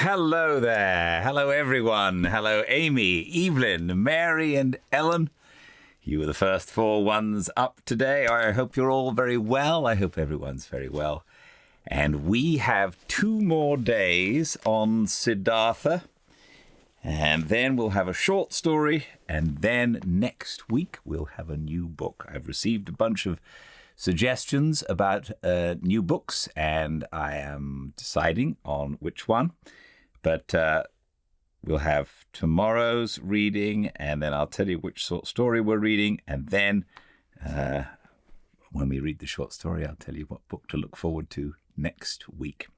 Hello there. Hello, everyone. Hello, Amy, Evelyn, Mary, and Ellen. You were the first 4 ones up today. I hope you're all very well. I hope everyone's very well. And we have 2 more days on Siddhartha. And then we'll have a short story. And then next week we'll have a new book. I've received a bunch of suggestions about new books, and I am deciding on which one. But we'll have tomorrow's reading, and then I'll tell you which short story we're reading. And then when we read the short story, I'll tell you what book to look forward to next week.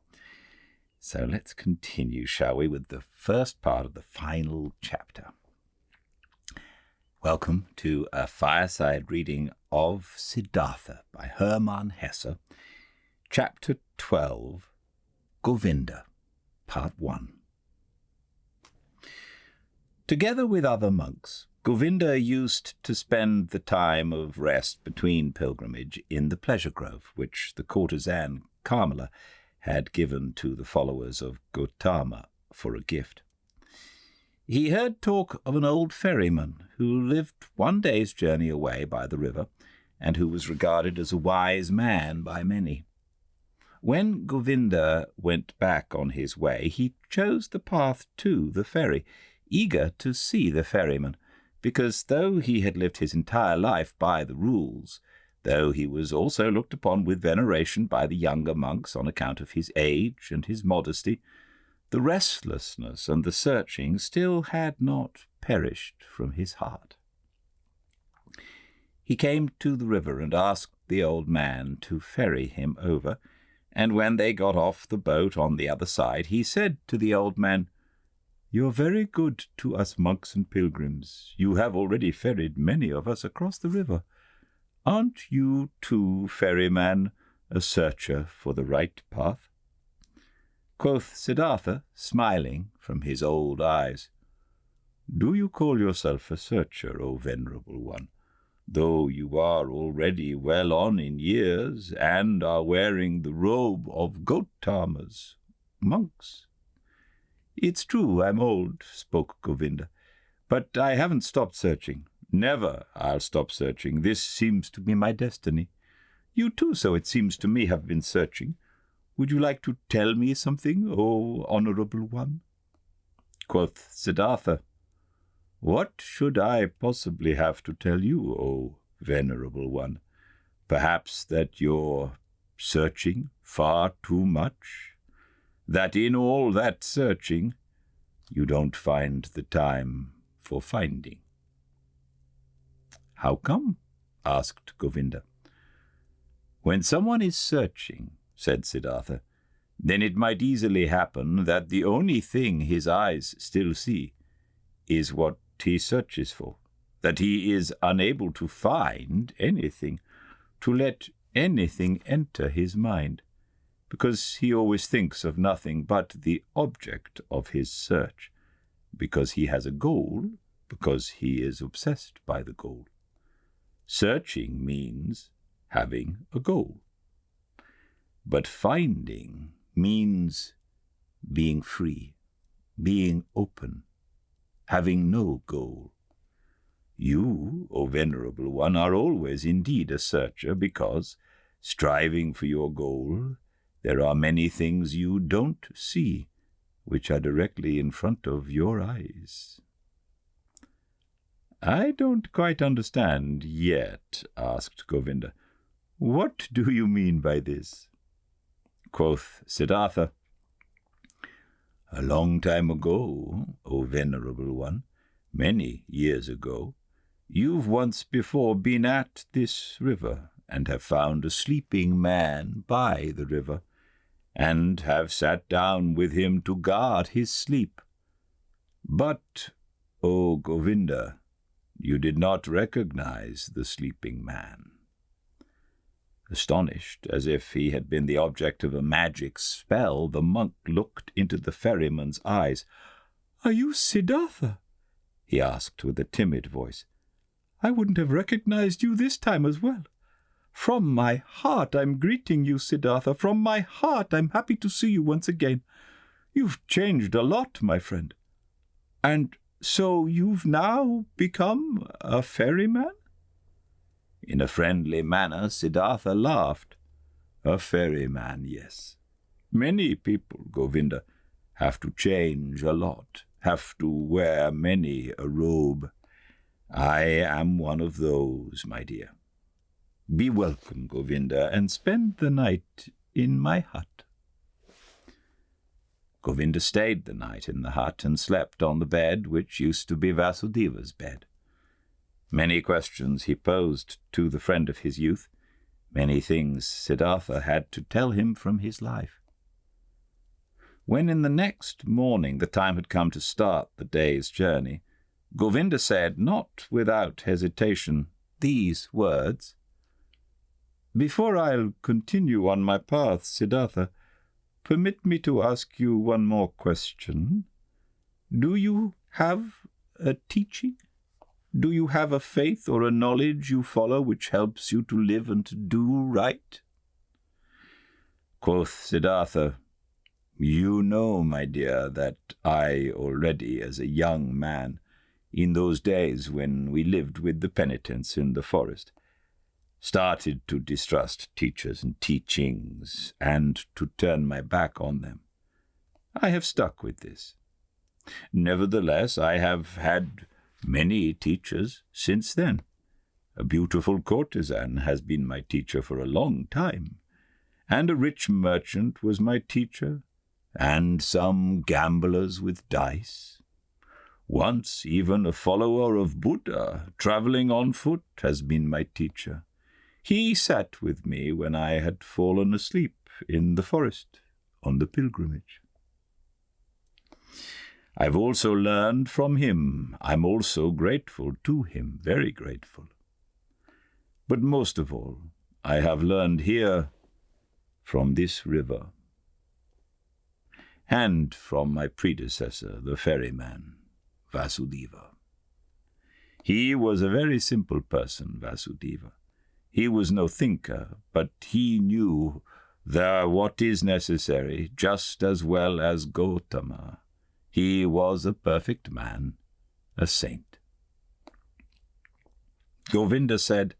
So let's continue, shall we, with the first part of the final chapter. Welcome to a fireside reading of Siddhartha by Hermann Hesse, Chapter 12, Govinda, Part 1. Together with other monks, Govinda used to spend the time of rest between pilgrimage in the pleasure grove, which the courtesan Kamala had given to the followers of Gautama for a gift. He heard talk of an old ferryman who lived one day's journey away by the river, and who was regarded as a wise man by many. When Govinda went back on his way, he chose the path to the ferry, eager to see the ferryman, because though he had lived his entire life by the rules, though he was also looked upon with veneration by the younger monks on account of his age and his modesty, the restlessness and the searching still had not perished from his heart. He came to the river and asked the old man to ferry him over, and when they got off the boat on the other side, he said to the old man, "You are very good to us monks and pilgrims. You have already ferried many of us across the river. Aren't you, too, ferryman, a searcher for the right path?" Quoth Siddhartha, smiling from his old eyes, "Do you call yourself a searcher, O venerable one, though you are already well on in years and are wearing the robe of Gautama's monks?" "It's true, I'm old," spoke Govinda, "but I haven't stopped searching. Never I'll stop searching. This seems to be my destiny. You too, so it seems to me, have been searching. Would you like to tell me something, O honorable one?" Quoth Siddhartha, "What should I possibly have to tell you, O venerable one? Perhaps that you're searching far too much, that in all that searching you don't find the time for finding." "How come?" asked Govinda. "When someone is searching," said Siddhartha, "then it might easily happen that the only thing his eyes still see is what he searches for, that he is unable to find anything, to let anything enter his mind, because he always thinks of nothing but the object of his search, because he has a goal, because he is obsessed by the goal. Searching means having a goal. But finding means being free, being open, having no goal. You, O venerable one, are always indeed a searcher, because, striving for your goal, there are many things you don't see, which are directly in front of your eyes." "I don't quite understand yet," asked Govinda. "What do you mean by this?" Quoth Siddhartha, "A long time ago, O venerable one, many years ago, you've once before been at this river, and have found a sleeping man by the river, and have sat down with him to guard his sleep. But, O Govinda, you did not recognize the sleeping man." Astonished, as if he had been the object of a magic spell, the monk looked into the ferryman's eyes. "Are you Siddhartha?" he asked with a timid voice. "I wouldn't have recognized you this time as well. From my heart I'm greeting you, Siddhartha. From my heart I'm happy to see you once again. You've changed a lot, my friend. And so you've now become a ferryman?" In a friendly manner, Siddhartha laughed. "A ferryman, yes. Many people, Govinda, have to change a lot, have to wear many a robe. I am one of those, my dear. Be welcome, Govinda, and spend the night in my hut." Govinda stayed the night in the hut and slept on the bed which used to be Vasudeva's bed. Many questions he posed to the friend of his youth, many things Siddhartha had to tell him from his life. When in the next morning the time had come to start the day's journey, Govinda said, not without hesitation, these words: "Before I'll continue on my path, Siddhartha, permit me to ask you one more question. Do you have a teaching? Do you have a faith or a knowledge you follow which helps you to live and to do right?" Quoth Siddhartha, "You know, my dear, that I already, as a young man, in those days when we lived with the penitents in the forest, started to distrust teachers and teachings, and to turn my back on them. I have stuck with this. Nevertheless, I have had many teachers since then. A beautiful courtesan has been my teacher for a long time, and a rich merchant was my teacher, and some gamblers with dice. Once even a follower of Buddha, travelling on foot, has been my teacher. He sat with me when I had fallen asleep in the forest on the pilgrimage. I've also learned from him. I'm also grateful to him, very grateful. But most of all, I have learned here from this river, and from my predecessor, the ferryman, Vasudeva. He was a very simple person, Vasudeva. He was no thinker, but he knew what is necessary just as well as Gautama. He was a perfect man, a saint. Govinda said,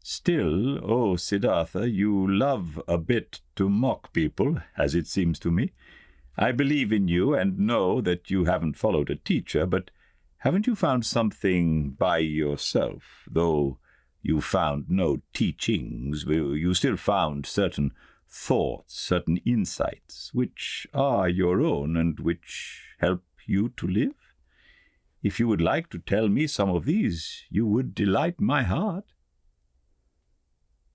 "Still, O Siddhartha, you love a bit to mock people, as it seems to me. I believe in you and know that you haven't followed a teacher, but haven't you found something by yourself? Though you found no teachings, you still found certain thoughts, certain insights, which are your own and which help you to live. If you would like to tell me some of these, you would delight my heart."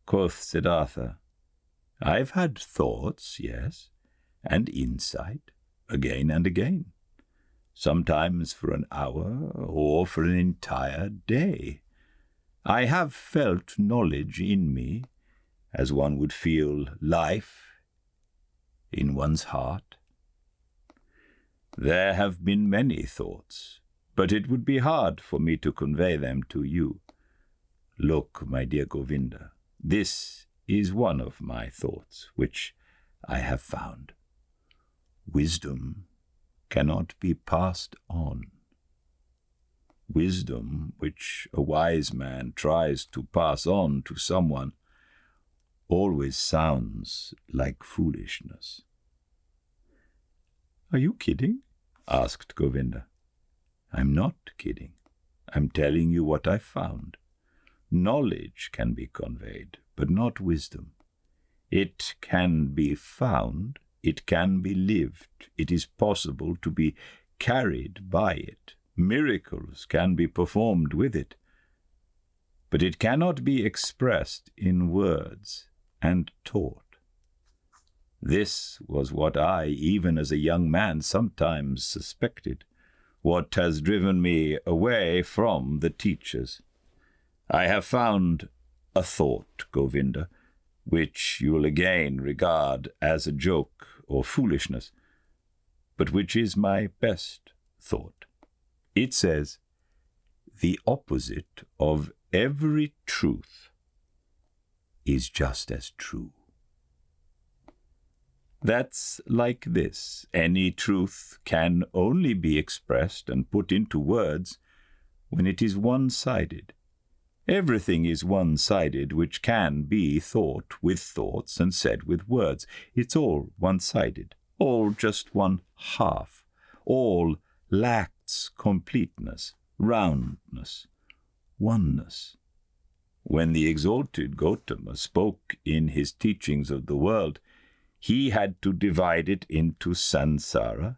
Quoth Siddhartha, "I've had thoughts, yes, and insight, again and again, sometimes for an hour or for an entire day. I have felt knowledge in me, as one would feel life in one's heart. There have been many thoughts, but it would be hard for me to convey them to you. Look, my dear Govinda, this is one of my thoughts, which I have found. Wisdom cannot be passed on. Wisdom which a wise man tries to pass on to someone always sounds like foolishness." "Are you kidding?" asked Govinda. "I'm not kidding. I'm telling you what I found. Knowledge can be conveyed, but not wisdom. It can be found, it can be lived, it is possible to be carried by it. Miracles can be performed with it, but it cannot be expressed in words and taught. This was what I, even as a young man, sometimes suspected, what has driven me away from the teachers. I have found a thought, Govinda, which you will again regard as a joke or foolishness, but which is my best thought. It says, 'The opposite of every truth is just as true.' That's like this. Any truth can only be expressed and put into words when it is one-sided. Everything is one-sided which can be thought with thoughts and said with words. It's all one-sided, all just one half. All lacks completeness, roundness, oneness. When the exalted Gautama spoke in his teachings of the world, he had to divide it into samsara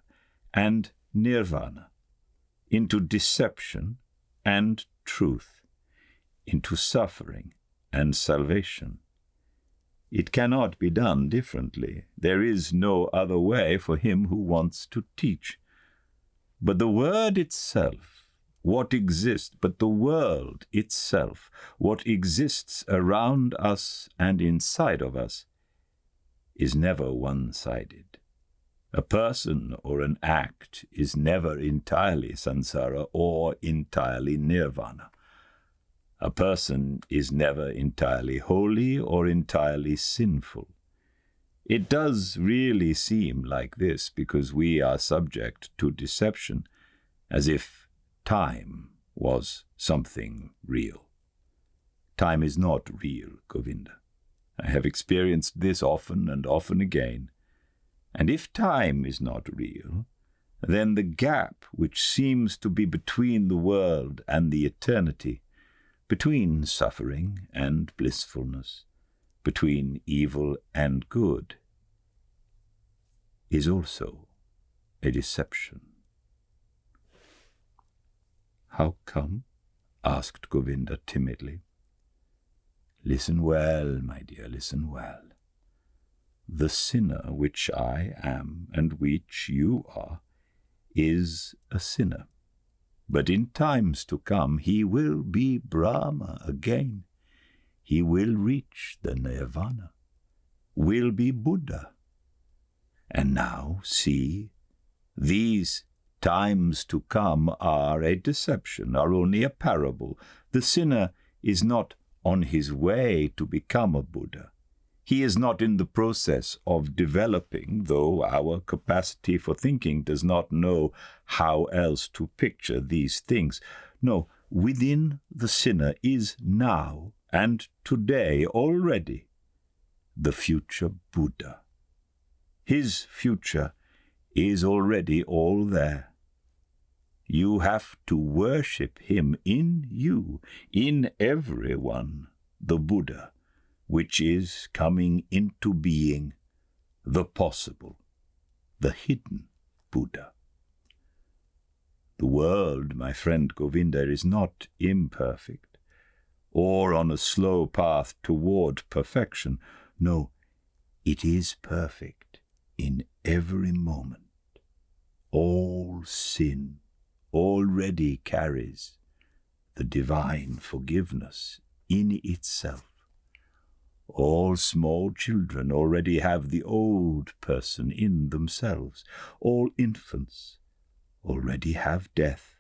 and nirvana, into deception and truth, into suffering and salvation. It cannot be done differently. There is no other way for him who wants to teach. But the word itself, what exists, but the world itself, what exists around us and inside of us, is never one-sided. A person or an act is never entirely samsara or entirely nirvana. A person is never entirely holy or entirely sinful. It does really seem like this because we are subject to deception, as if time was something real. Time is not real, Govinda. I have experienced this often and often again. And if time is not real, then the gap which seems to be between the world and the eternity, between suffering and blissfulness, between evil and good, is also a deception. How come? Asked Govinda timidly. Listen well, my dear, listen well. The sinner which I am and which you are is a sinner. But in times to come he will be Brahma again. He will reach the nirvana, will be Buddha. And now, see, these times to come are a deception, are only a parable. The sinner is not on his way to become a Buddha. He is not in the process of developing, though our capacity for thinking does not know how else to picture these things. No, within the sinner is now and today already the future Buddha. His future is already all there. You have to worship him in you, in everyone, the Buddha, which is coming into being, the possible, the hidden Buddha. The world, my friend Govinda, is not imperfect, or on a slow path toward perfection. No, it is perfect in every moment. All sin already carries the divine forgiveness in itself. All small children already have the old person in themselves. All infants already have death.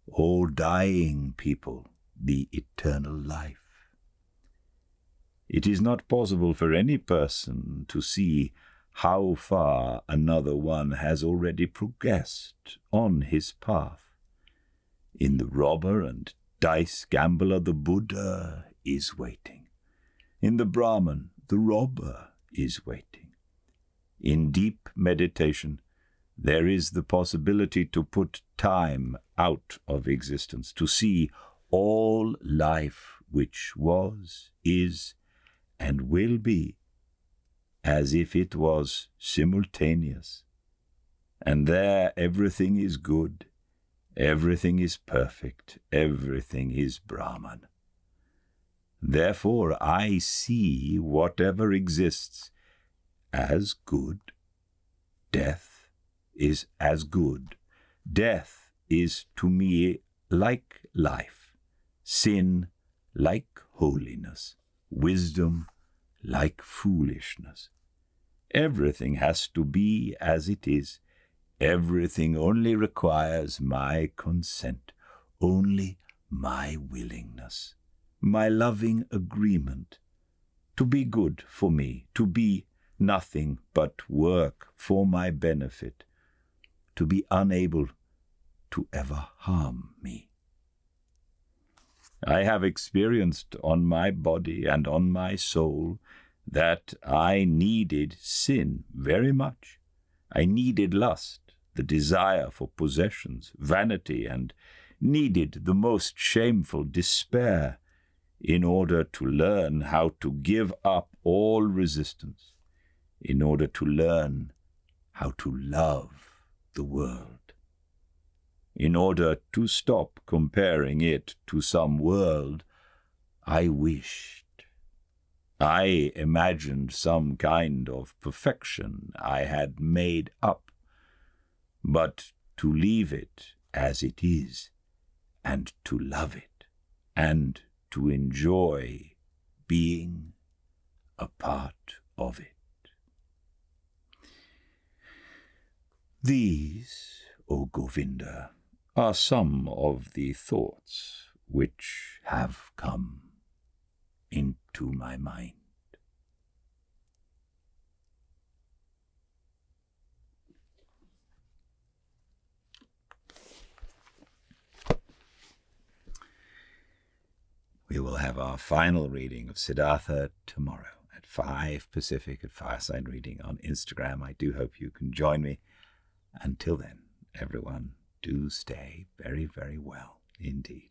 All dying people the eternal life. It is not possible for any person to see how far another one has already progressed on his path. In the robber and dice gambler, the Buddha is waiting. In the Brahman, the robber is waiting. In deep meditation, there is the possibility to put time out of existence, to see all life which was, is, and will be, as if it was simultaneous. And there everything is good, everything is perfect, everything is Brahman. Therefore I see whatever exists as good. Death is as good. Death is to me like life, sin like holiness, wisdom like foolishness. Everything has to be as it is. Everything only requires my consent, only my willingness, my loving agreement to be good for me, to be nothing but work for my benefit, to be unable to ever harm me. I have experienced on my body and on my soul that I needed sin very much. I needed lust, the desire for possessions, vanity, and needed the most shameful despair in order to learn how to give up all resistance, in order to learn how to love the world, in order to stop comparing it to some world I wished. I imagined some kind of perfection I had made up, but to leave it as it is, and to love it, and to enjoy being a part of it. These, O Govinda, are some of the thoughts which have come into my mind. We will have our final reading of Siddhartha tomorrow at 5 Pacific at Fireside Reading on Instagram. I do hope you can join me. Until then, everyone, do stay very, very well indeed.